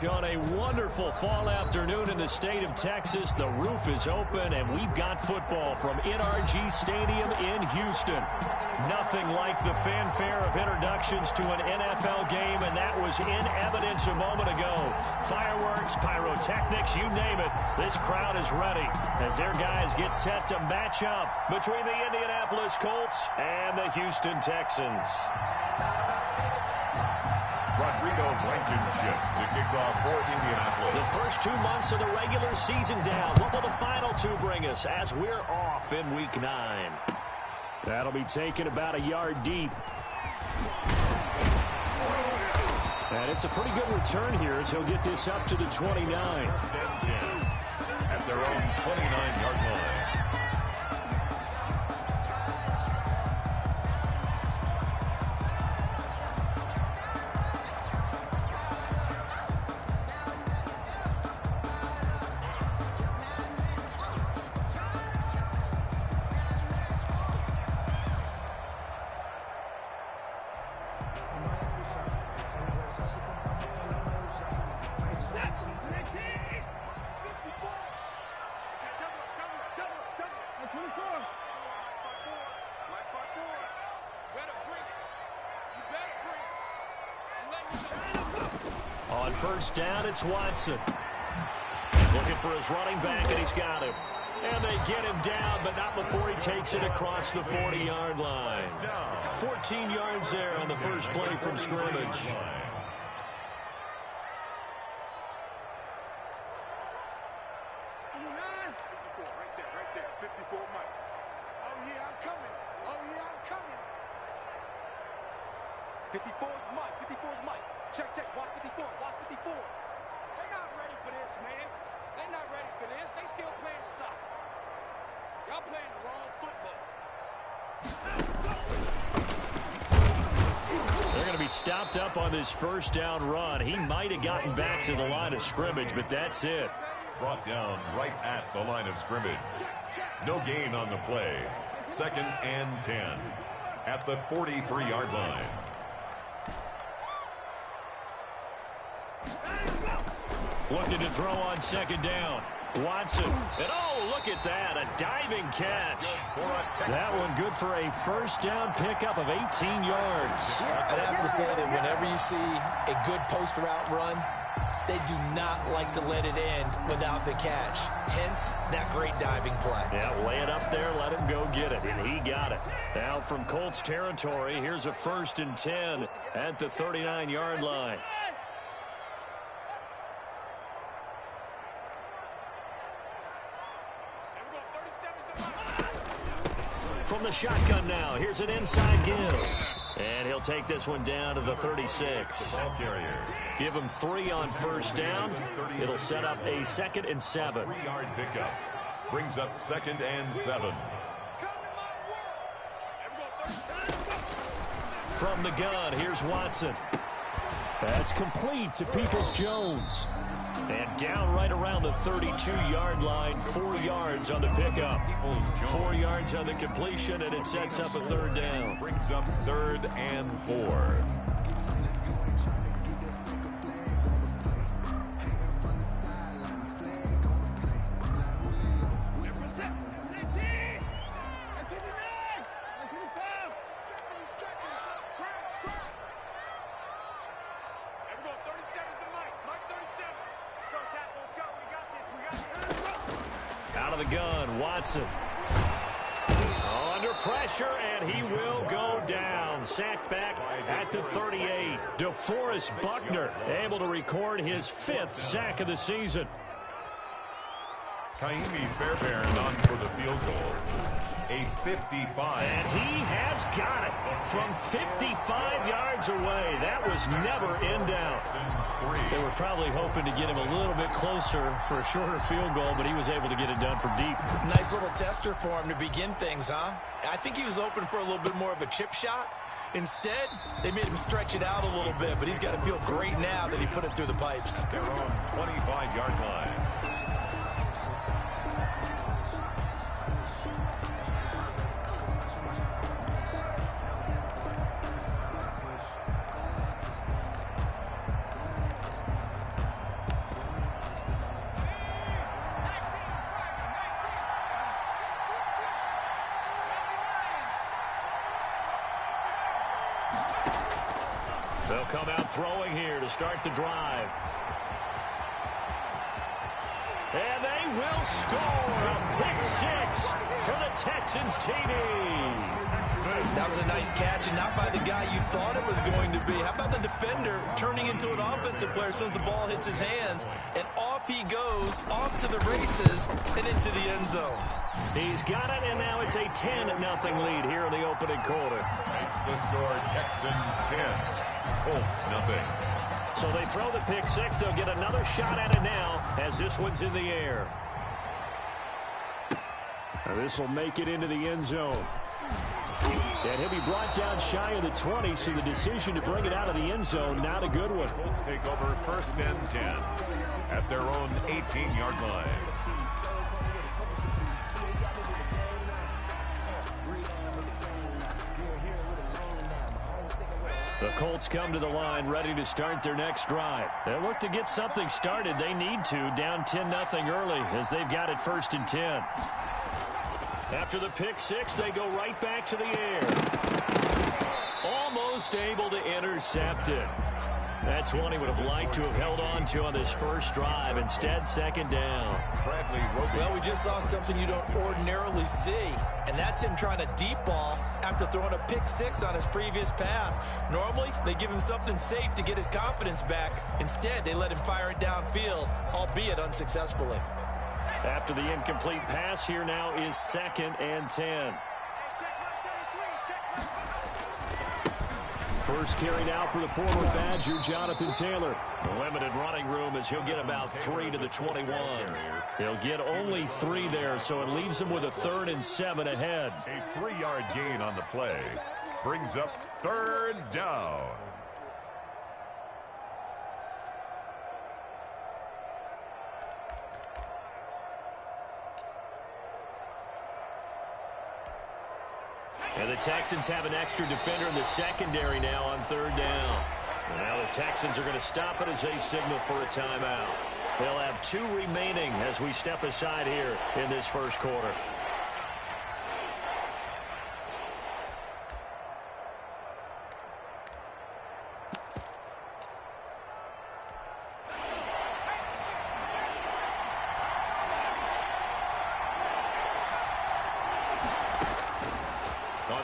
On a wonderful fall afternoon in the state of Texas, the roof is open, and we've got football from NRG Stadium in Houston. Nothing like the fanfare of introductions to an NFL game, and that was in evidence a moment ago. Fireworks, pyrotechnics, you name it. This crowd is ready as their guys get set to match up between the Indianapolis Colts and the Houston Texans. Rodrigo Blankenship to kick off for Indianapolis. The first 2 months of the regular season down. What will the final two bring us as we're off in Week 9? That'll be taken about a yard deep. And it's a pretty good return here as he'll get this up to the 29. First and 10 at their own 29-yard line. On first down, it's Watson. Looking for his running back, and he's got him. And they get him down, but not before he takes it across the 40-yard line. 14 yards there on the first play from scrimmage. Stopped up on this first down run. He might have gotten back to the line of scrimmage, but that's it. Brought down right at the line of scrimmage. No gain on the play. 2nd and 10 at the 43-yard line. Looking to throw on second down. Watson. And oh, look at that. A diving catch. That one good for a first down pickup of 18 yards. I'd have to say that whenever you see a good post route run, they do not like to let it end without the catch. Hence, that great diving play. Yeah, lay it up there, let him go get it, and he got it. Now from Colts territory, here's a 1st and 10 at the 39-yard line. From the shotgun now, here's an inside give. And he'll take this one down to the 36. Give him 3 on first down. It'll set up a 2nd and 7. 3-yard pickup. Brings up 2nd and 7. From the gun, here's Watson. That's complete to Peoples-Jones. And down right around the 32-yard line, 4 yards on the pickup. 4 yards on the completion, and it sets up a 3rd down. Brings up 3rd and 4. Watson. Under pressure, and he will go down. Sacked back at the 38. DeForest Buckner able to record his 5th sack of the season. Kaimi Fairbairn on for the field goal. A 55. And he has got it from 55 yards away. That was never in doubt. They were probably hoping to get him a little bit closer for a shorter field goal, but he was able to get it done from deep. Nice little tester for him to begin things, huh? I think he was open for a little bit more of a chip shot. Instead, they made him stretch it out a little bit, but he's got to feel great now that he put it through the pipes. Their own 25-yard line. They'll come out throwing here to start the drive. And they will score a pick six for the Texans TD. That was a nice catch, and not by the guy you thought it was going to be. How about the defender turning into an offensive player as soon as the ball hits his hands, and off he goes, off to the races, and into the end zone. He's got it, and now it's a 10-0 lead here in the opening quarter. Makes the score Texans 10, Colts nothing. So they throw the pick six. They'll get another shot at it now as this one's in the air. This will make it into the end zone. And he'll be brought down shy of the 20, so the decision to bring it out of the end zone, not a good one. Colts take over first and 10 at their own 18-yard line. The Colts come to the line ready to start their next drive. They'll look to get something started. They need to, down 10-0 early as they've got it first and 10. After the pick six, they go right back to the air. Almost able to intercept it. That's one he would have liked to have held on to on this first drive. Instead, second down. Bradley Roby. Well, we just saw something you don't ordinarily see, and that's him trying to deep ball after throwing a pick six on his previous pass. Normally, they give him something safe to get his confidence back. Instead, they let him fire it downfield, albeit unsuccessfully. After the incomplete pass, here now is second and 10. First carry now for the former Badger, Jonathan Taylor. Limited running room as he'll get about 3 to the 21. He'll get only 3 there, so it leaves him with a 3rd and 7 ahead. A 3-yard gain on the play brings up third down. And the Texans have an extra defender in the secondary now on third down. And now the Texans are going to stop it as they signal for a timeout. They'll have 2 remaining as we step aside here in this first quarter.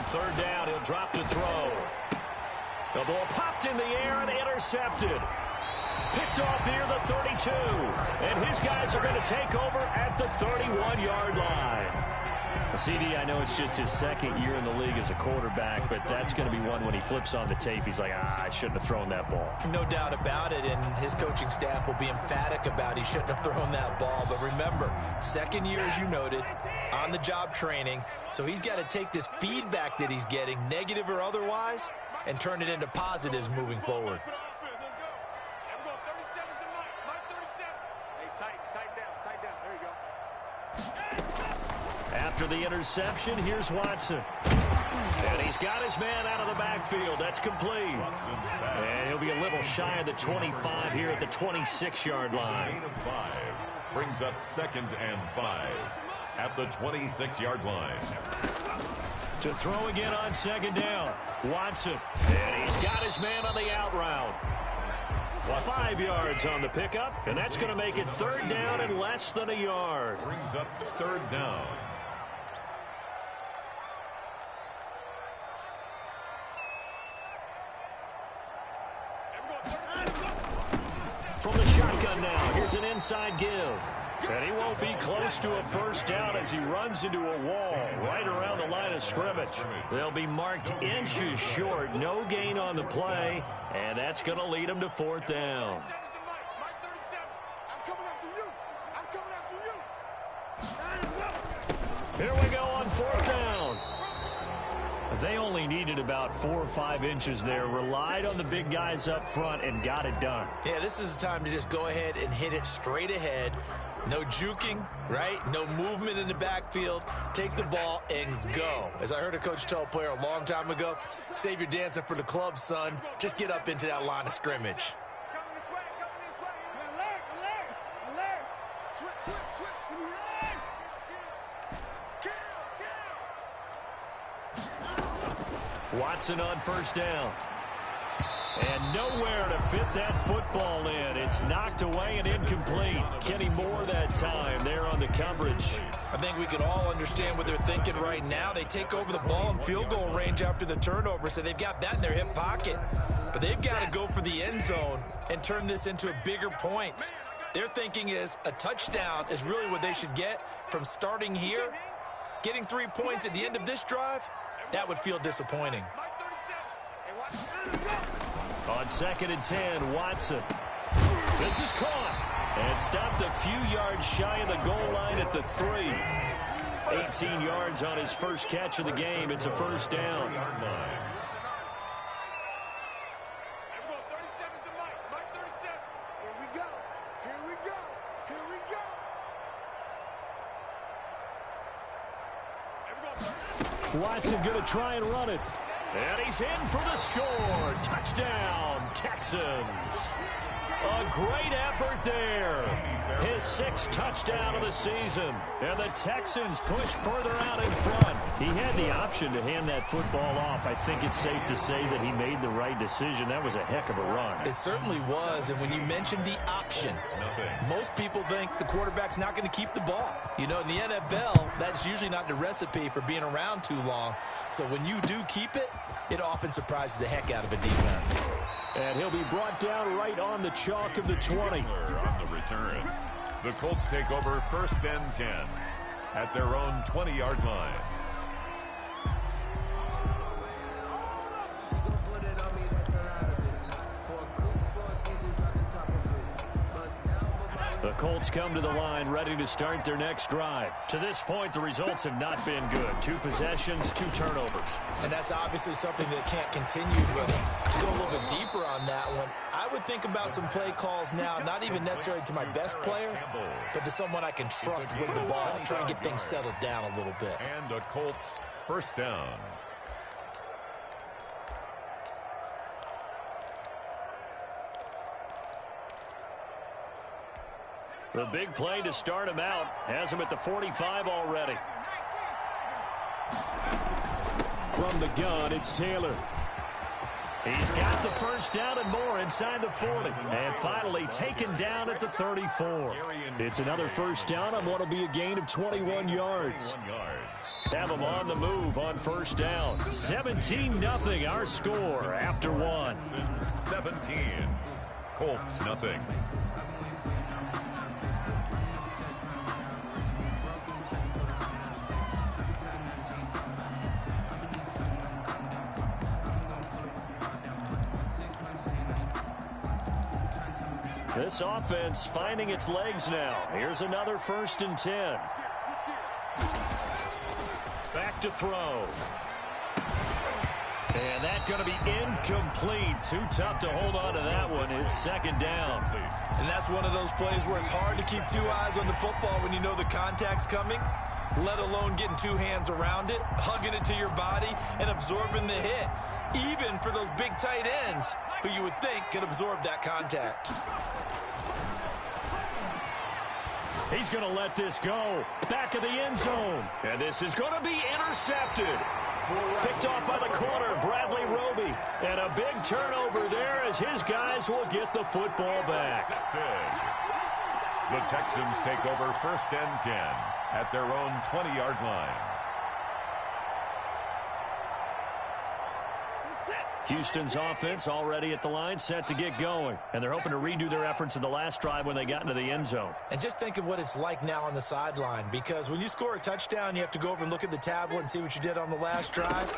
Third down, he'll drop to throw. The ball popped in the air and intercepted. Picked off here, the 32. And his guys are going to take over at the 31-yard line. CD, I know it's just his second year in the league as a quarterback, but that's going to be one when he flips on the tape. He's like, I shouldn't have thrown that ball. No doubt about it, and his coaching staff will be emphatic about he shouldn't have thrown that ball. But remember, second year, as you noted, on-the-job training, so he's got to take this feedback that he's getting, negative or otherwise, and turn it into positives moving forward. After the interception, here's Watson. And he's got his man out of the backfield. That's complete. And he'll be a little shy of the 25 here at the 26-yard line. Gain of 5 brings up 2nd and 5 at the 26-yard line. To throw again on second down. Watson. And he's got his man on the out route. 5 yards on the pickup, and that's going to make it third down and less than a yard. Brings up third down. From the shotgun now, here's an inside give. And he won't be close to a first down as he runs into a wall right around the line of scrimmage. They'll be marked inches short. No gain on the play, and that's going to lead him to fourth down. Here we go on fourth down. They only needed about 4 or 5 inches there, relied on the big guys up front, and got it done. Yeah, this is the time to just go ahead and hit it straight ahead. No juking, right? No movement in the backfield. Take the ball and go. As I heard a coach tell a player a long time ago, save your dancing for the club, son. Just get up into that line of scrimmage. Watson on first down. And nowhere to fit that football in. It's knocked away and incomplete. Kenny Moore that time there on the coverage. I think we can all understand what they're thinking right now. They take over the ball in field goal range after the turnover, so they've got that in their hip pocket. But they've got to go for the end zone and turn this into a bigger points. Their thinking is a touchdown is really what they should get from starting here. Getting 3 points at the end of this drive, that would feel disappointing. On 2nd and 10, Watson. This is caught and stopped a few yards shy of the goal line at the 3. 18 yards on his first catch of the game. It's a first down. Watson going to try and run it. And he's in for the score. Touchdown, Texans. A great effort there. His 6th touchdown of the season. And the Texans push further out in front. He had the option to hand that football off. I think it's safe to say that he made the right decision. That was a heck of a run. It certainly was. And when you mentioned the option, most people think the quarterback's not going to keep the ball. You know, in the NFL, that's usually not the recipe for being around too long. So when you do keep it, it often surprises the heck out of a defense. And he'll be brought down right on the chalk of the 20. On the return, the Colts take over 1st and 10 at their own 20-yard line. The Colts come to the line ready to start their next drive. To this point, the results have not been good. 2 possessions, 2 turnovers. And that's obviously something that can't continue, but to go a little bit deeper on that one, I would think about some play calls now, not even necessarily to my best player, but to someone I can trust with the ball, try and get things settled down a little bit. And a Colts first down. The big play to start him out has him at the 45 already. From the gun, it's Taylor. He's got the first down and more inside the 40. And finally taken down at the 34. It's another first down on what will be a gain of 21 yards. Have him on the move on first down. 17-0 our score after 1. 17. Colts nothing. This offense finding its legs now. Here's another 1st and 10. Back to throw. And that's going to be incomplete. Too tough to hold on to that one. It's 2nd down. And that's one of those plays where it's hard to keep 2 eyes on the football when you know the contact's coming, let alone getting 2 hands around it, hugging it to your body, and absorbing the hit. Even for those big tight ends who you would think could absorb that contact. He's going to let this go. Back of the end zone. And this is going to be intercepted. Picked off by the corner, Bradley Roby. And a big turnover there as his guys will get the football back. The Texans take over 1st and 10 at their own 20-yard line. Houston's offense already at the line, set to get going. And they're hoping to redo their efforts in the last drive when they got into the end zone. And just think of what it's like now on the sideline, because when you score a touchdown, you have to go over and look at the tablet and see what you did on the last drive.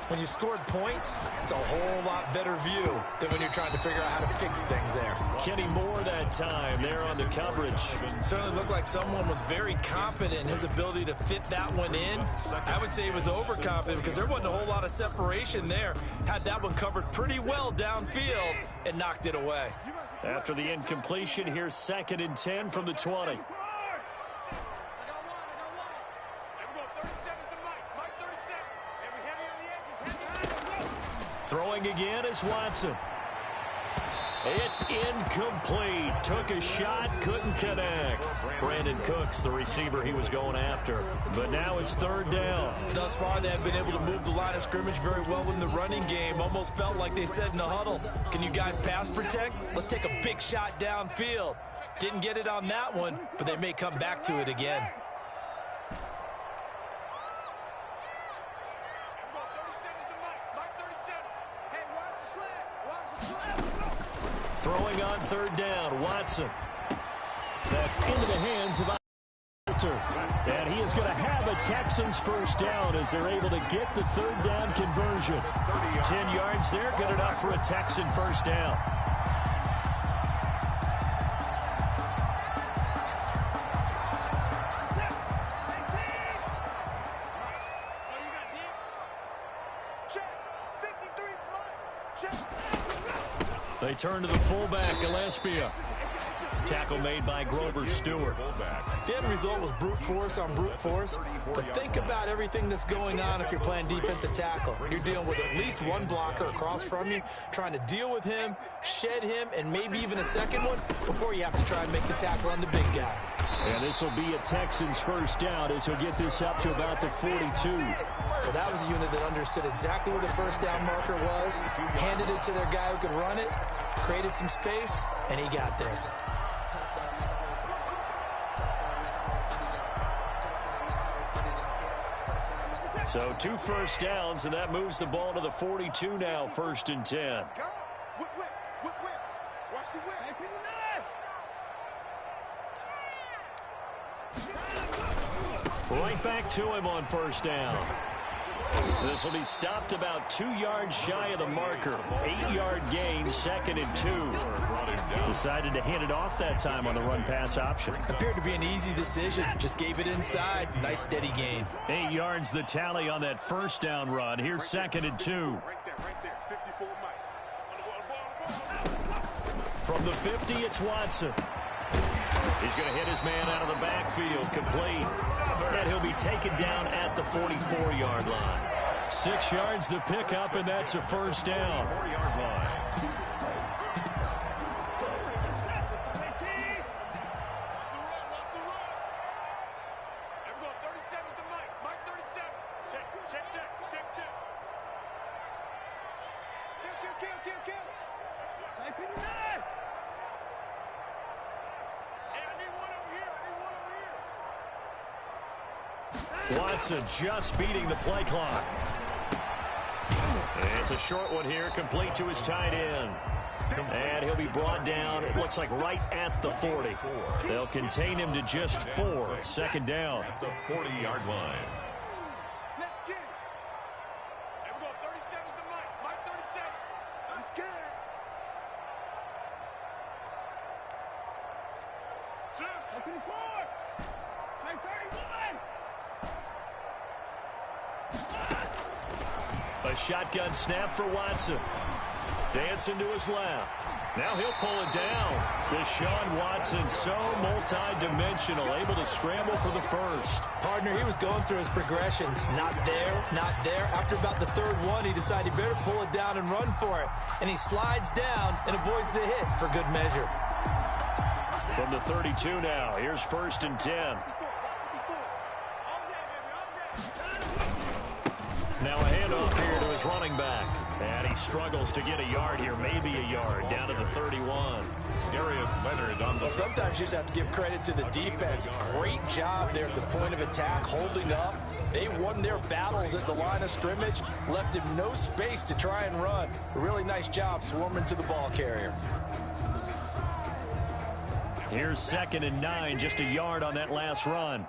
When you scored points, it's a whole lot better view than when you're trying to figure out how to fix things there. Kenny Moore that time there on the coverage. Certainly looked like someone was very confident in his ability to fit that one in. I would say he was overconfident because there wasn't a whole lot of separation there. Had that one covered pretty well downfield and knocked it away. After the incompletion, here's 2nd and 10 from the 20. Throwing again is Watson. It's incomplete. Took a shot, couldn't connect. Brandon Cooks, the receiver he was going after. But now it's third down. Thus far, they have been able to move the line of scrimmage very well in the running game. Almost felt like they said in the huddle, can you guys pass protect? Let's take a big shot downfield. Didn't get it on that one, but they may come back to it again. Throwing on third down, Watson. That's into the hands of Walter. And he is going to have a Texans first down as they're able to get the third down conversion. 10 yards there, good enough for a Texan first down. They turn to the fullback, Gillespie. Tackle made by Grover Stewart. The end result was brute force on brute force. But think about everything that's going on if you're playing defensive tackle. You're dealing with at least one blocker across from you, trying to deal with him, shed him, and maybe even a second one before you have to try and make the tackle on the big guy. And this will be a Texans first down as he'll get this up to about the 42. Well, that was a unit that understood exactly where the first down marker was, handed it to their guy who could run it, created some space, and he got there. So 2 first downs, and that moves the ball to the 42 now, 1st and 10. Right back to him on first down. This will be stopped about 2 yards shy of the marker. 8-yard gain, 2nd and 2. Decided to hand it off that time on the run-pass option. Appeared to be an easy decision. Just gave it inside. Nice steady gain. 8 yards the tally on that first down run. Here's 2nd and 2. From the 50, it's Watson. He's going to hit his man out of the backfield, complete. And he'll be taken down at the 44-yard line. 6 yards the pickup, and that's a first down. 4-yard line. Watson just beating the play clock. And it's a short one here, complete to his tight end. And he'll be brought down, it looks like right at the 40. They'll contain him to just 4. 2nd down. At the 40-yard line. Let's get it. There we go. 37's the mic. Mike 37. Let's get it. Mike 24. Mike 31. A shotgun snap for Watson. Dancing to his left. Now he'll pull it down. Deshaun Watson, so multi-dimensional, able to scramble for the first. Partner, he was going through his progressions. Not there, not there. After about the 3rd one, he decided he better pull it down and run for it. And he slides down and avoids the hit for good measure. From the 32 now, here's 1st and 10. Now a handoff here to his running back. And he struggles to get a yard here, maybe a yard, down to the 31. Darius Leonard on the... Well, sometimes you just have to give credit to the defense. Great job there at the point of attack, holding up. They won their battles at the line of scrimmage, left him no space to try and run. A really nice job swarming to the ball carrier. Here's 2nd and 9, just a yard on that last run.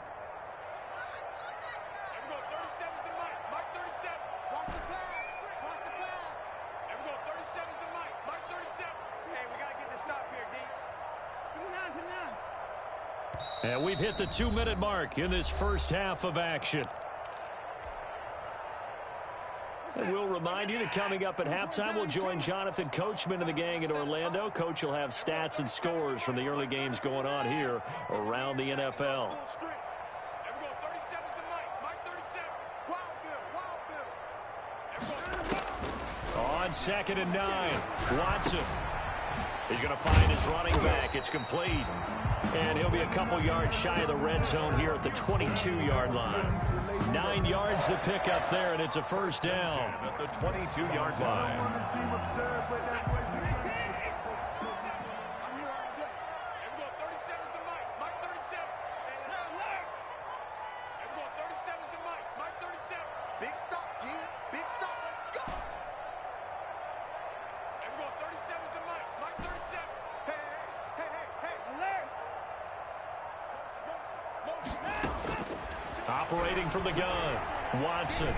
And we've hit the 2-minute mark in this first half of action. And we'll remind you that coming up at halftime, we'll join Jonathan Coachman and the gang in Orlando. Coach will have stats and scores from the early games going on here around the NFL. On 2nd and 9, Watson. He's going to find his running back. It's complete. And he'll be a couple yards shy of the red zone here at the 22-yard line. 9 yards to pick up there, and it's a first down. At the 22-yard line. Big stop, G. Big stop. Let's go. And we're going 37's the Mike. Mike 37. Hey. Alert. Operating from the gun. Watson.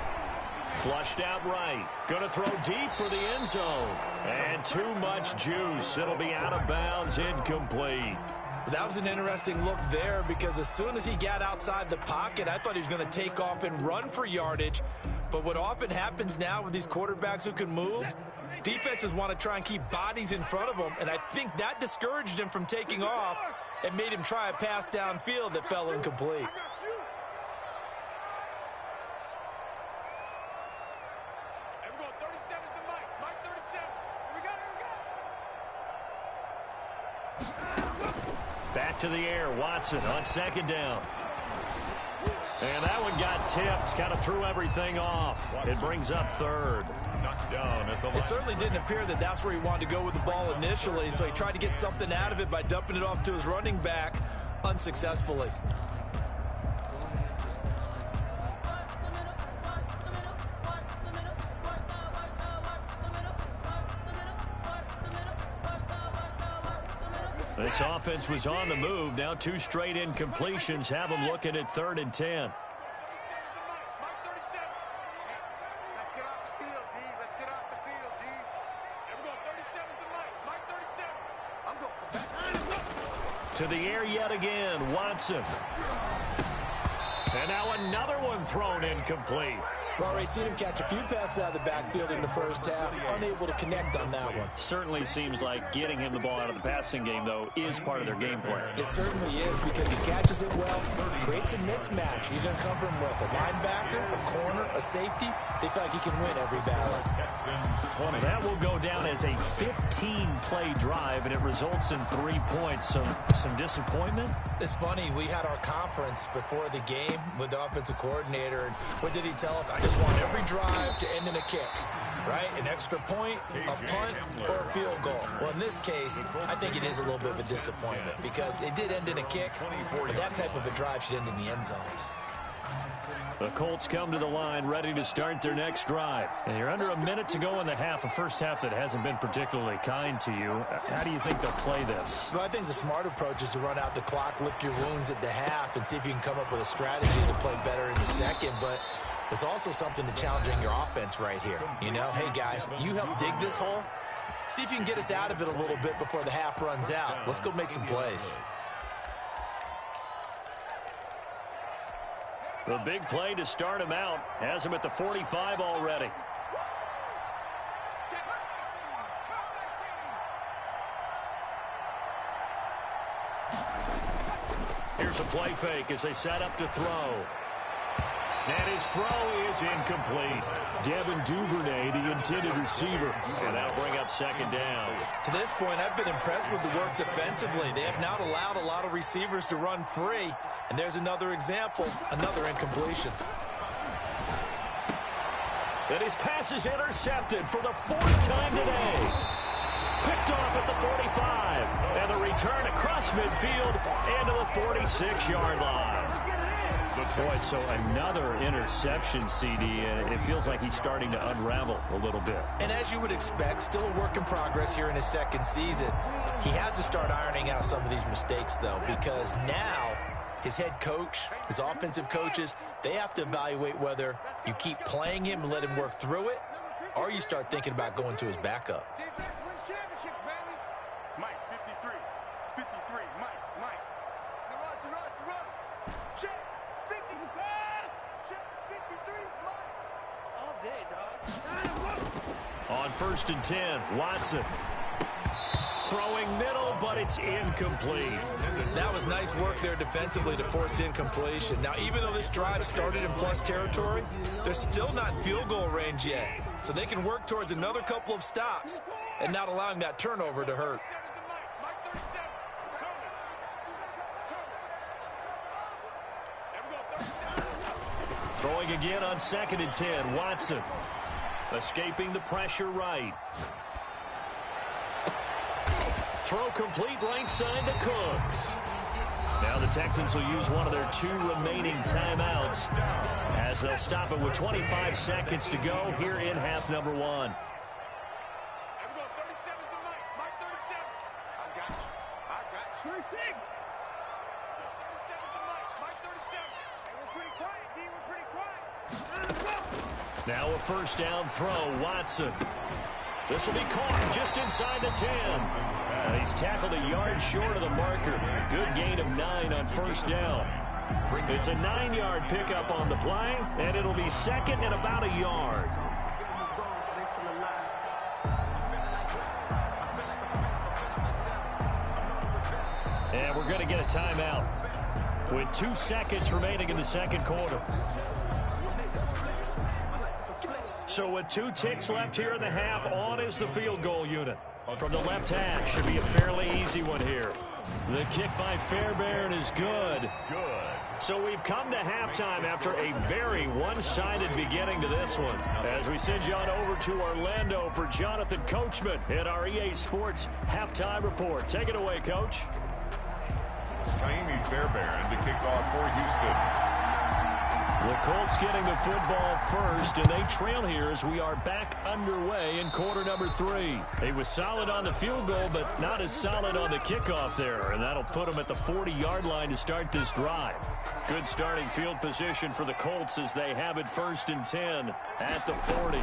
Flushed out right. Going to throw deep for the end zone. And too much juice. It'll be out of bounds, incomplete. That was an interesting look there because as soon as he got outside the pocket, I thought he was going to take off and run for yardage. But what often happens now with these quarterbacks who can move, defenses want to try and keep bodies in front of them, and I think that discouraged him from taking off and made him try a pass downfield that fell incomplete. And we're going 37's the Mike. Mike 37. Here we go. Back to the air. Watson on second down. And that one got tipped. Kind of threw everything off. It brings up third. Knocked down at the line. It certainly didn't appear that that's where he wanted to go with the ball initially, so he tried to get something out of it by dumping it off to his running back unsuccessfully. This offense was on the move. Now 2 straight incompletions have them looking at 3rd and 10. Mike 37. Let's get off the field, D. Let's get off the field, D. And we're going 37's the Mike. Mike 37. I'm going back. To the air yet again. Watson. And now another one thrown incomplete. We've already seen him catch a few passes out of the backfield in the first half, unable to connect on that one. Certainly seems like getting him the ball out of the passing game, though, is part of their game plan. It certainly is because he catches it well, creates a mismatch. You're going to cover him with a linebacker, a corner, a safety. They feel like he can win every battle. Texans 20. That will go down as a 15-play drive, and it results in 3 points. So some disappointment? It's funny, we had our conference before the game with the offensive coordinator, and what did he tell us? I just want every drive to end in a kick, right? An extra point, a punt, or a field goal. Well, in this case, I think it is a little bit of a disappointment because it did end in a kick, but that type of a drive should end in the end zone. The Colts come to the line ready to start their next drive. And you're under a minute to go in the half, a first half that hasn't been particularly kind to you. How do you think they'll play this? Well, I think the smart approach is to run out the clock, lick your wounds at the half, and see if you can come up with a strategy to play better in the second. But there's also something to challenging your offense right here. You know, hey, guys, you help dig this hole. See if you can get us out of it a little bit before the half runs out. Let's go make some plays. The big play to start him out has him at the 45 already. Here's a play fake as they set up to throw. And his throw is incomplete. Devin Duvernay, the intended receiver. And that'll bring up second down. To this point, I've been impressed with the work defensively. They have not allowed a lot of receivers to run free. And there's another example, another incompletion. And his pass is intercepted for the 4th time today. Picked off at the 45. And the return across midfield into the 46-yard line. Boy, so another interception, CD, and it feels like he's starting to unravel a little bit. And as you would expect, still a work in progress here in his second season. He has to start ironing out some of these mistakes, though, because now his head coach, his offensive coaches, they have to evaluate whether you keep playing him and let him work through it, or you start thinking about going to his backup. Defense wins championships, baby. Mike 53. 53. Mike. Run. Check. 55. Check. 53 is Mike. All day, dog. On 1st and 10, Watson. throwing middle, but it's incomplete. That was nice work there defensively to force incompletion. Now, even though this drive started in plus territory, they're still not in field goal range yet. So they can work towards another couple of stops and not allowing that turnover to hurt. Throwing again on 2nd and 10. Watson escaping the pressure right. Throw complete right side to Cooks. Now the Texans will use one of their 2 remaining timeouts as they'll stop it with 25 seconds to go here in half number 1. Now a first down throw, Watson. This will be caught just inside the 10. He's tackled a yard short of the marker. Good gain of 9 on first down. It's a 9-yard pickup on the play, and it'll be 2nd and about a yard. And we're going to get a timeout with 2 seconds remaining in the second quarter. So with 2 ticks left here in the half, on is the field goal unit. From the left hash, should be a fairly easy one here. The kick by Fairbairn is good. So we've come to halftime after a very one-sided beginning to this one. As we send you on over to Orlando for Jonathan Coachman in our EA Sports Halftime Report. Take it away, Coach. Ka'imi Fairbairn to kick off for Houston. The Colts getting the football first, and they trail here as we are back underway in quarter number 3. He was solid on the field goal, but not as solid on the kickoff there, and that'll put him at the 40-yard line to start this drive. Good starting field position for the Colts as they have it 1st and 10 at the 40.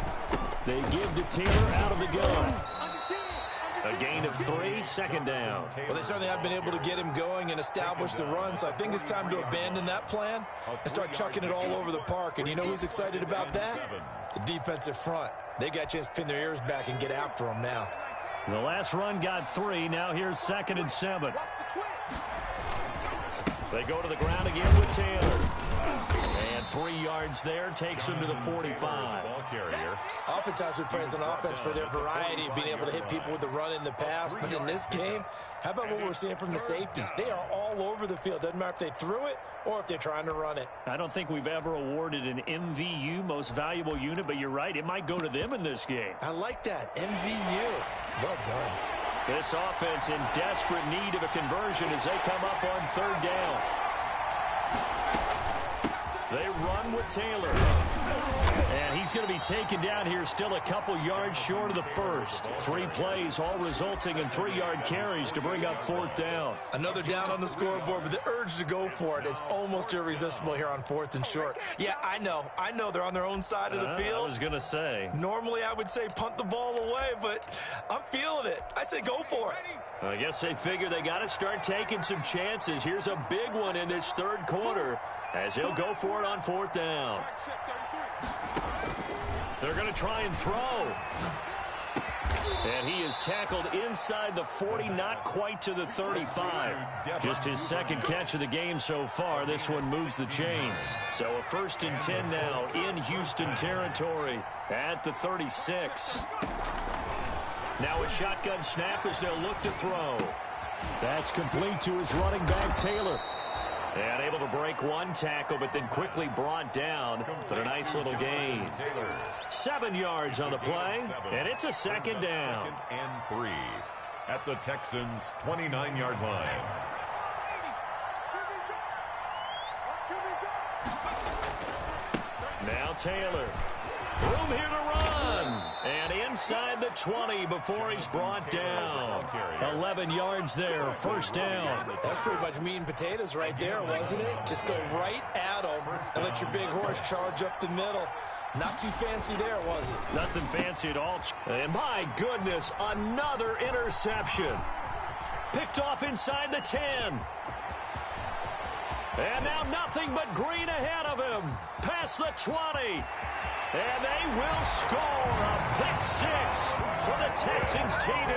They give to Taylor out of the gun. A gain of 3, 2nd down. Well, they certainly have been able to get him going and establish the run, so I think it's time to abandon that plan and start chucking it all over the park. And you know who's excited about that? The defensive front. They got a chance to pin their ears back and get after him now. The last run got 3. Now here's 2nd and 7. They go to the ground again with Taylor. And 3 yards there takes him to the 45. Ball carrier. Oftentimes we praise an offense for their variety of being able to hit people with the run in the pass. But in this game, how about what we're seeing from the safeties? They are all over the field. Doesn't matter if they threw it or if they're trying to run it. I don't think we've ever awarded an MVU, most valuable unit, but you're right. It might go to them in this game. I like that. MVU. Well done. This offense in desperate need of a conversion as they come up on 3rd down. They run with Taylor. And he's going to be taken down here still a couple yards short of the first. 3 plays, all resulting in 3-yard carries to bring up 4th down. Another down on the scoreboard, but the urge to go for it is almost irresistible here on 4th and short. Yeah, I know they're on their own side of the field. I was going to say. Normally I would say punt the ball away, but I'm feeling it. I say go for it. I guess they figure they got to start taking some chances. Here's a big one in this 3rd quarter as he'll go for it on 4th down. They're going to try and throw. And he is tackled inside the 40, not quite to the 35. Just his 2nd catch of the game so far. This one moves the chains. So a 1st and 10 now in Houston territory at the 36. Now a shotgun snap as they'll look to throw. That's complete to his running back, Taylor. And able to break 1 tackle, but then quickly brought down. But a nice little gain. 7 yards on the play, and it's a 2nd down. 2nd and 3 at the Texans' 29-yard line. Now Taylor. Room here to run. And inside the 20 before he's brought down. 11 yards there, 1st down. That's pretty much meat and potatoes right there, wasn't it? Just go right at him and let your big horse charge up the middle. Not too fancy there, was it? Nothing fancy at all. And my goodness, another interception. Picked off inside the 10. And now nothing but green ahead of him. Past the 20. And they will score a pick 6 for the Texans TD.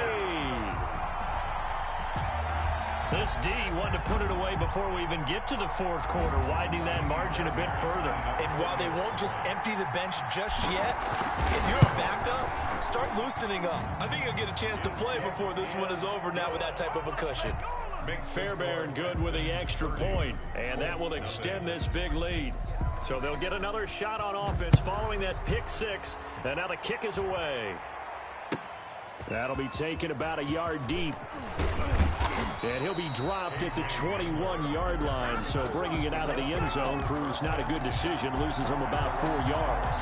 This D wanted to put it away before we even get to the fourth quarter, widening that margin a bit further. And while they won't just empty the bench just yet, if you're a backup, start loosening up. I think you'll get a chance to play before this one is over now with that type of a cushion. Fairbairn good with the extra point, and that will extend this big lead. So they'll get another shot on offense following that pick six, and now the kick is away. That'll be taken about a yard deep. And he'll be dropped at the 21-yard line, so bringing it out of the end zone proves not a good decision, loses him about 4 yards.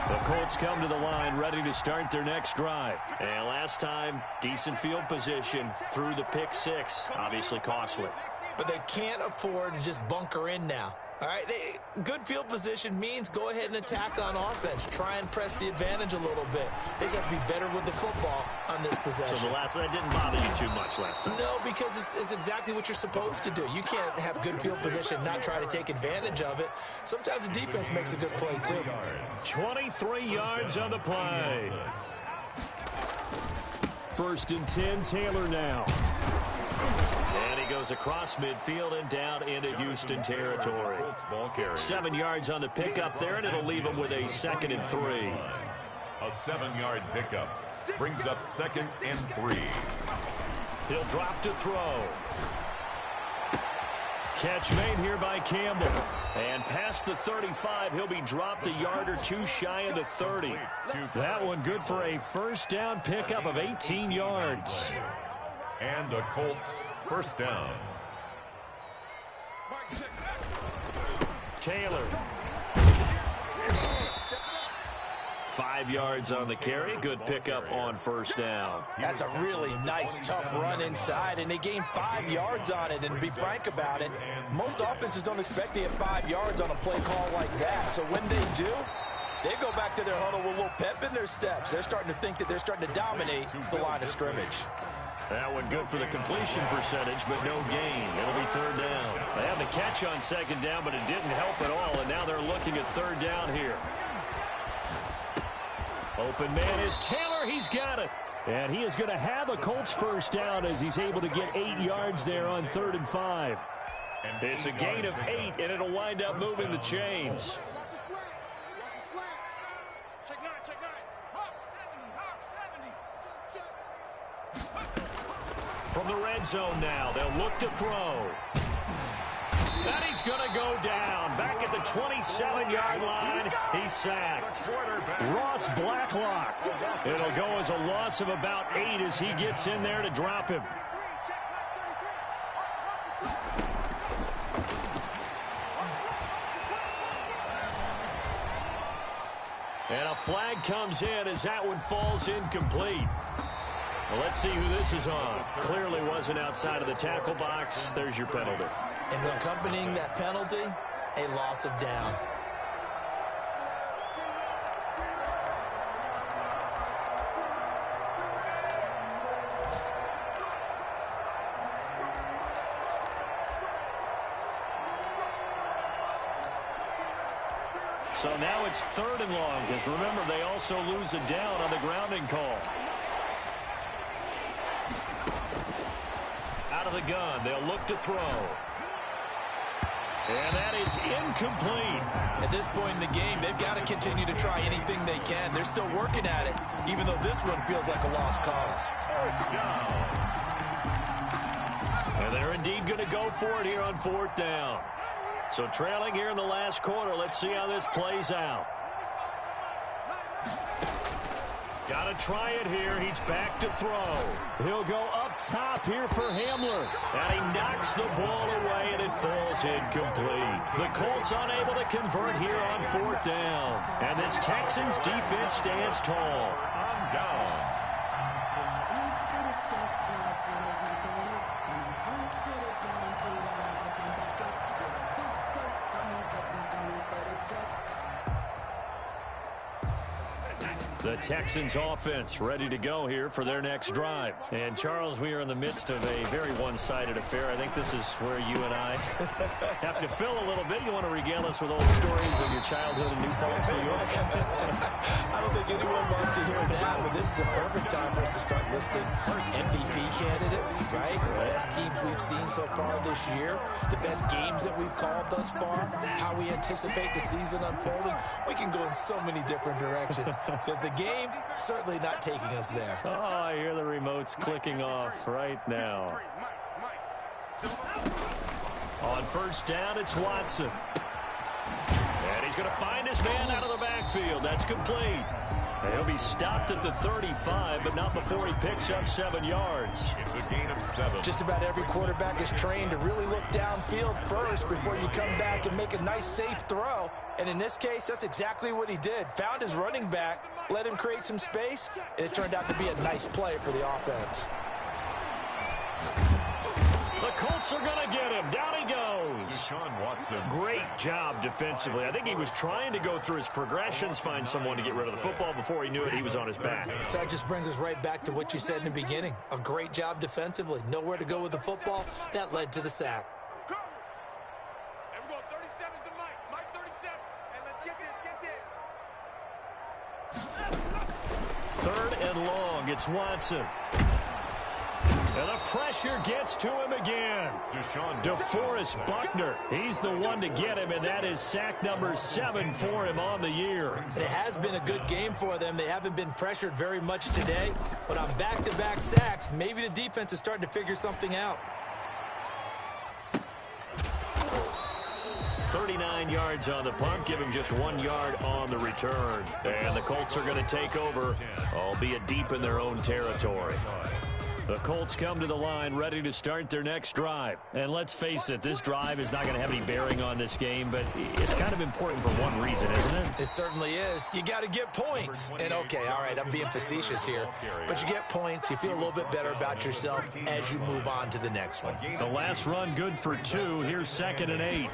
The Colts come to the line ready to start their next drive. And last time, decent field position through the pick six, obviously costly. But they can't afford to just bunker in now. All right, good field position means go ahead and attack on offense. Try and press the advantage a little bit. They just have to be better with the football on this possession. So the last one, that didn't bother you too much last time? No, because it's exactly what you're supposed to do. You can't have good field position, not try to take advantage of it. Sometimes the defense makes a good play, too. 23 yards on the play. 1st and 10, Taylor now. And he goes across midfield and down into Houston territory. 7 yards on the pickup there, and it'll leave him with a 2nd and 3. A 7-yard pickup brings up 2nd and 3. He'll drop to throw. Catch made here by Campbell. And past the 35, he'll be dropped a yard or two shy of the 30. That one good for a first down pickup of 18 yards. And a Colts first down. Taylor. 5 yards on the carry. Good pickup on first down. That's a really nice, tough run inside, and they gained 5 yards on it. And to be frank about it, most offenses don't expect to get 5 yards on a play call like that. So when they do, they go back to their huddle with a little pep in their steps. They're starting to think that they're starting to dominate the line of scrimmage. That one good for the completion percentage, but no gain. It'll be 3rd down. They had the catch on 2nd down, but it didn't help at all, and now they're looking at 3rd down here. Open man is Taylor. He's got it. And he is going to have a Colts first down as he's able to get 8 yards there on 3rd and 5. It's a gain of 8, and it'll wind up moving the chains. From the red zone now, they'll look to throw. And he's going to go down. Back at the 27-yard line, he's sacked. Ross Blacklock. It'll go as a loss of about 8 as he gets in there to drop him. And a flag comes in as that one falls incomplete. Well, let's see who this is on. Clearly wasn't outside of the tackle box. There's your penalty. And accompanying that penalty, a loss of down. So now it's 3rd and long, because remember, they also lose a down on the grounding call. Out of the gun, they'll look to throw. And that is incomplete. At this point in the game, they've got to continue to try anything they can. They're still working at it, even though this one feels like a lost cause. And they're indeed going to go for it here on 4th down. So trailing here in the last quarter, let's see how this plays out. Got to try it here. He's back to throw. He'll go up top here for Hamler. And he knocks the ball away, and it falls incomplete. The Colts unable to convert here on 4th down. And this Texans defense stands tall. Down. The Texans offense ready to go here for their next drive. And, Charles, we are in the midst of a very one-sided affair. I think this is where you and I have to fill a little bit. You want to regale us with old stories of your childhood in New Paltz, New York? I don't think anyone wants to hear that, but this is a perfect time for us to start listing MVP candidates, right? The best teams we've seen so far this year, the best games that we've called thus far, how we anticipate the season unfolding. We can go in so many different directions because the game certainly not taking us there. Oh, I hear the remotes clicking off right now. On first down, it's Watson. And he's going to find his man out of the backfield. That's complete. And he'll be stopped at the 35, but not before he picks up 7 yards. It's a gain of 7. Just about every quarterback is trained to really look downfield first before you come back and make a nice, safe throw. And in this case, that's exactly what he did. Found his running back, let him create some space, and it turned out to be a nice play for the offense. The Colts are going to get him. Down he goes. Deshaun Watson. Great job defensively. I think he was trying to go through his progressions, find someone to get rid of the football. Before he knew it, he was on his back. So that just brings us right back to what you said in the beginning. A great job defensively. Nowhere to go with the football. That led to the sack. And we're going 37's the Mike. Mike 37. And let's get this. Third and long. It's Watson. And the pressure gets to him again. DeForest Buckner. He's the one to get him, and that is sack number 7 for him on the year. And it has been a good game for them. They haven't been pressured very much today. But on back-to-back sacks, maybe the defense is starting to figure something out. 39 yards on the punt, give him just 1 yard on the return. And the Colts are going to take over, albeit deep in their own territory. The Colts come to the line ready to start their next drive. And let's face it, this drive is not going to have any bearing on this game, but it's kind of important for one reason, isn't it? It certainly is. You got to get points. And okay, all right, I'm being facetious here. But you get points, you feel a little bit better about yourself as you move on to the next one. The last run good for 2. Here's 2nd and 8.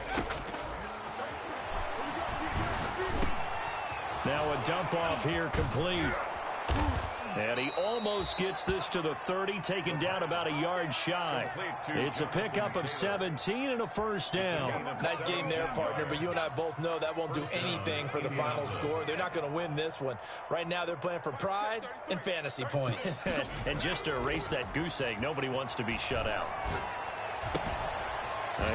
Now a dump off here complete. And he almost gets this to the 30, taken down about a yard shy. It's a pickup of 17 and a first down. Nice game there, partner, but you and I both know that won't do anything for the final score. They're not going to win this one. Right now they're playing for pride and fantasy points. And just to erase that goose egg, nobody wants to be shut out.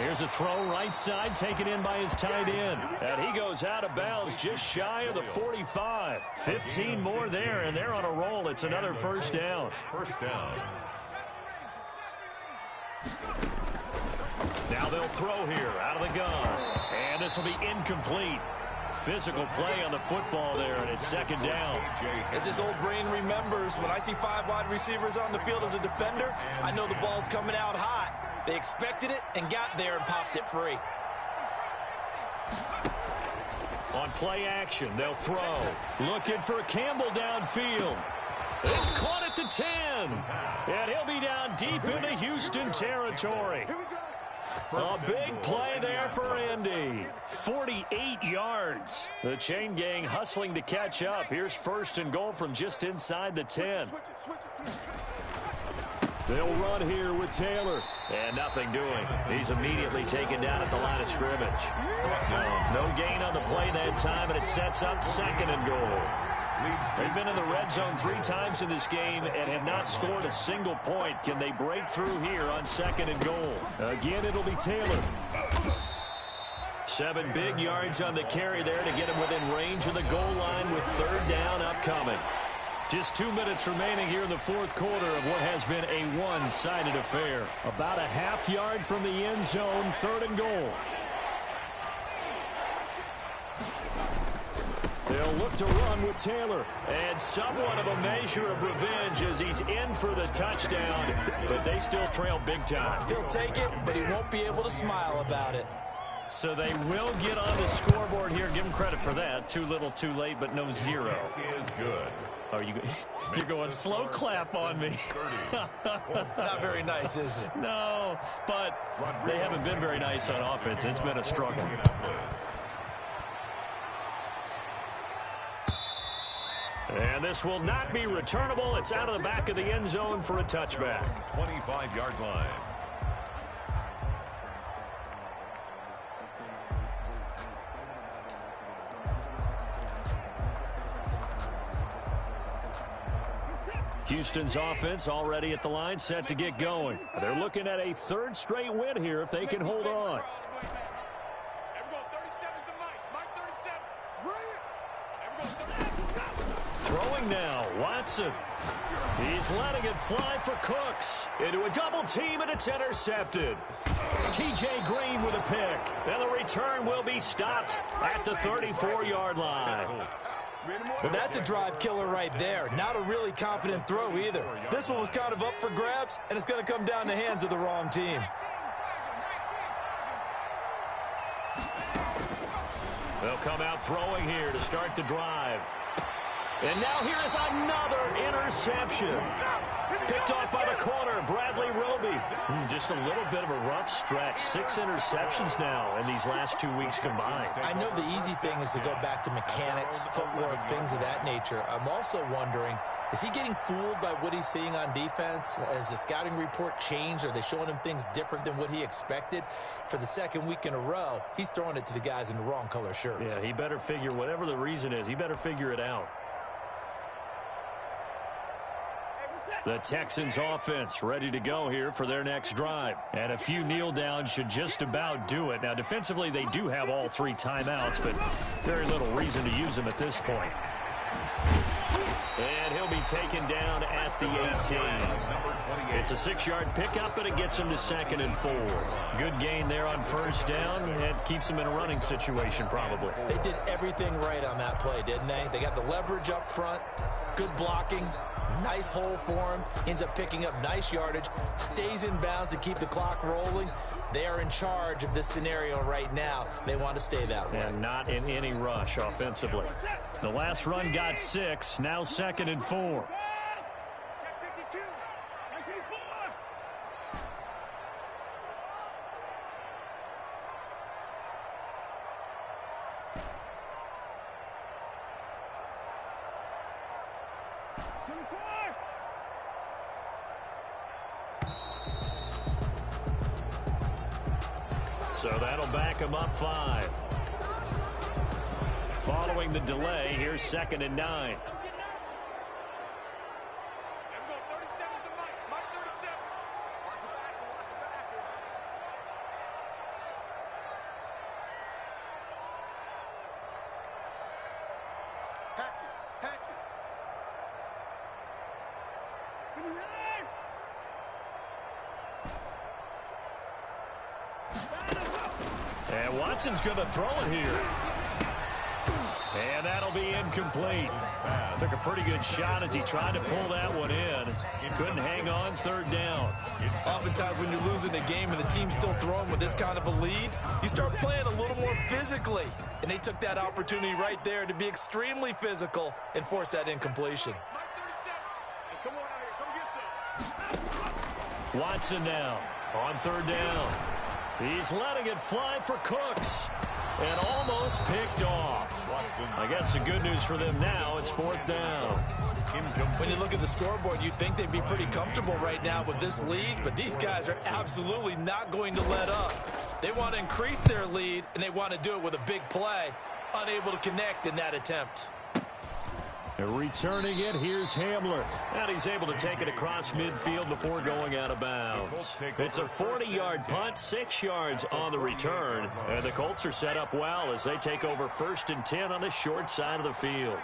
Here's a throw right side, taken in by his tight end. And he goes out of bounds just shy of the 45. 15 more there, and they're on a roll. It's another first down. First down. Now they'll throw here out of the gun. And this will be incomplete. Physical play on the football there, and it's 2nd down. As this old brain remembers, when I see 5 wide receivers on the field as a defender, I know the ball's coming out hot. They expected it and got there and popped it free. On play action, they'll throw. Looking for Campbell downfield. It's caught at the 10. And he'll be down deep into Houston territory. A big play there for Indy. 48 yards. The chain gang hustling to catch up. Here's 1st and goal from just inside the 10. They'll run here with Taylor. And nothing doing. He's immediately taken down at the line of scrimmage. No gain on the play that time, and it sets up 2nd and goal. They've been in the red zone 3 times in this game and have not scored a single point. Can they break through here on 2nd and goal? Again, it'll be Taylor. 7 big yards on the carry there to get him within range of the goal line with 3rd down upcoming. Just 2 minutes remaining here in the 4th quarter of what has been a one-sided affair. About a half yard from the end zone, 3rd and goal. They'll look to run with Taylor. And somewhat of a measure of revenge as he's in for the touchdown. But they still trail big time. He'll take it, but he won't be able to smile about it. So they will get on the scoreboard here. Give him credit for that. Too little, too late, but no 0. Is good. Oh, you're going slow clap on me. Not very nice, is it? No, but they haven't been very nice on offense. It's been a struggle. And this will not be returnable. It's out of the back of the end zone for a touchback. 25-yard line. Houston's offense already at the line, set to get going. They're looking at a third straight win here if they can hold on. Throwing now, Watson. He's letting it fly for Cooks. Into a double team, and it's intercepted. TJ Green with a pick. And the return will be stopped at the 34-yard line. Well, that's a drive killer right there. Not a really confident throw either. This one was kind of up for grabs, and it's going to come down the hands of the wrong team. They'll come out throwing here to start the drive. And now here is another interception. Picked off by the corner, Bradley Roby. Just a little bit of a rough stretch. 6 interceptions now in these last 2 weeks combined. I know the easy thing is to go back to mechanics, footwork, things of that nature. I'm also wondering, is he getting fooled by what he's seeing on defense? Has the scouting report changed? Are they showing him things different than what he expected? For the second week in a row, he's throwing it to the guys in the wrong color shirts. Yeah, he better figure, whatever the reason is, he better figure it out. The Texans offense ready to go here for their next drive. And a few kneel downs should just about do it. Now, defensively, they do have all 3 timeouts, but very little reason to use them at this point. And he'll be taken down at the 18. It's a 6-yard pickup, but it gets him to 2nd and 4. Good gain there on first down. It keeps him in a running situation, probably. They did everything right on that play, didn't they? They got the leverage up front, good blocking, nice hole for him, ends up picking up nice yardage, stays in bounds to keep the clock rolling. They are in charge of this scenario right now. They want to stay that way. And not in any rush offensively. The last run got 6, now 2nd and 4. So that'll back him up 5. Following the delay, here's 2nd and 9. And Watson's going to throw it here. And that'll be incomplete. Took a pretty good shot as he tried to pull that one in. Couldn't hang on 3rd down. Oftentimes when you're losing a game and the team's still throwing with this kind of a lead, you start playing a little more physically. And they took that opportunity right there to be extremely physical and force that incompletion. Watson now on 3rd down. He's letting it fly for Cooks. And almost picked off. I guess the good news for them now, it's 4th down. When you look at the scoreboard, you'd think they'd be pretty comfortable right now with this lead, but these guys are absolutely not going to let up. They want to increase their lead, and they want to do it with a big play. Unable to connect in that attempt. Returning it, here's Hamler. And he's able to take it across midfield before going out of bounds. It's a 40-yard punt, 6 yards on the return. And the Colts are set up well as they take over 1st and 10 on the short side of the field.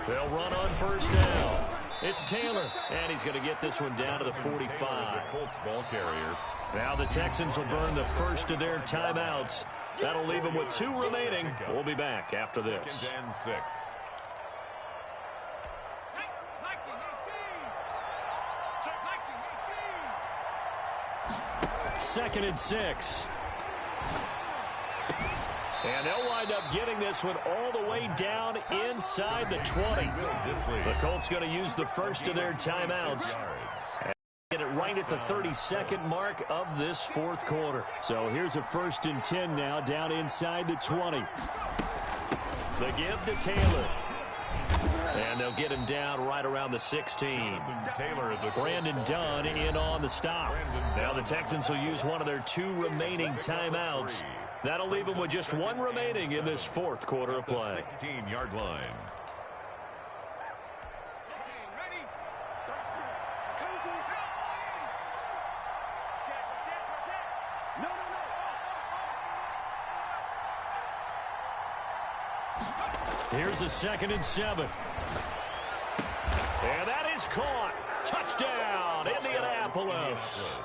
They'll run on 1st down. It's Taylor, and he's going to get this one down to the 45. Colts ball carrier. Now the Texans will burn the first of their timeouts. That'll leave them with 2 remaining. We'll be back after this. 2nd and 6. Second and 6. And they'll wind up getting this one all the way down inside the 20. The Colts going to use the first of their timeouts. Get it right at the 32nd mark of this 4th quarter. So here's a 1st and 10 now down inside the 20. The give to Taylor. And they'll get him down right around the 16. Brandon Dunn in on the stop. Now the Texans will use one of their 2 remaining timeouts. That'll leave them with just 1 remaining in this 4th quarter of play. 16-yard line. Here's a 2nd and 7. And that is caught. Touchdown, Indianapolis.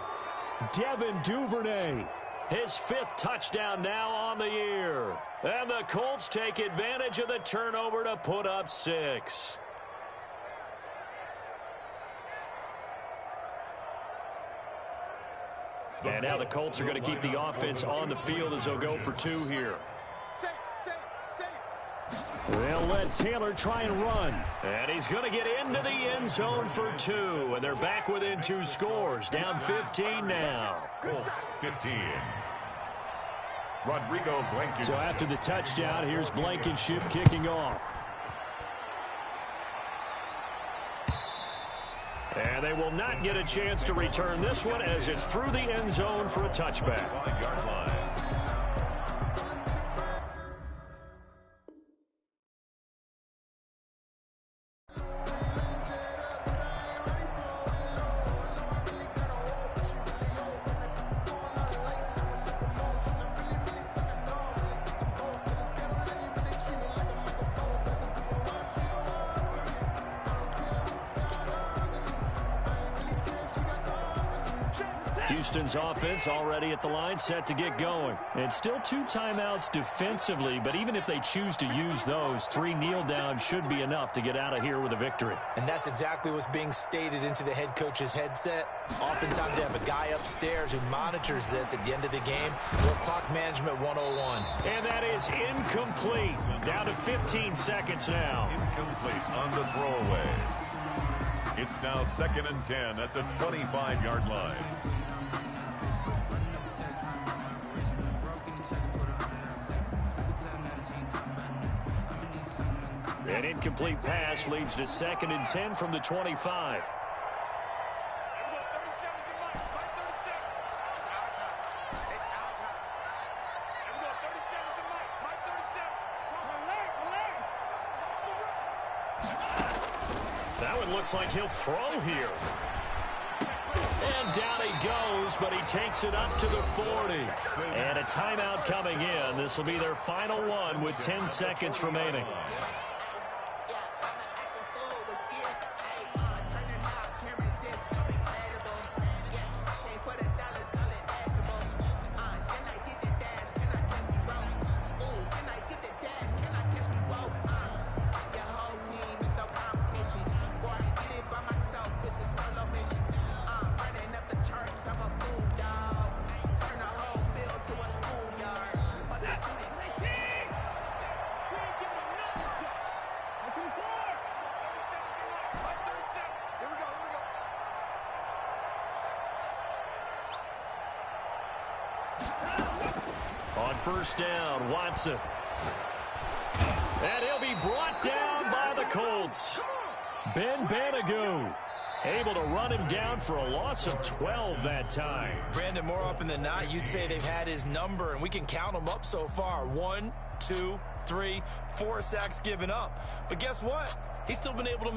Devin Duvernay, his 5th touchdown now on the year. And the Colts take advantage of the turnover to put up 6. And now the Colts are going to keep the offense on the field as they'll go for 2 here. They'll let Taylor try and run. And he's going to get into the end zone for 2. And they're back within 2 scores. Down 15 now. Colts 15. Rodrigo Blankenship. So after the touchdown, here's Blankenship kicking off. And they will not get a chance to return this one as it's through the end zone for a touchback. 5-yard line. Houston's offense already at the line, set to get going. And still 2 timeouts defensively, but even if they choose to use those, 3 kneel downs should be enough to get out of here with a victory. And that's exactly what's being stated into the head coach's headset. Oftentimes they have a guy upstairs who monitors this at the end of the game. Real clock management 101. And that is incomplete. Down to 15 seconds now. Incomplete on the throwaway. It's now 2nd and 10 at the 25-yard line. An incomplete pass leads to 2nd and 10 from the 25. That one looks like he'll throw here. And down he goes, but he takes it up to the 40. And a timeout coming in. This will be their final one with 10 seconds remaining. On first down, Watson. And he'll be brought down by the Colts. Ben Banogu able to run him down for a loss of 12 that time. Brandon, more often than not, you'd say they've had his number, and we can count them up so far. 1, 2, 3, 4 sacks given up. But guess what? He's still been able to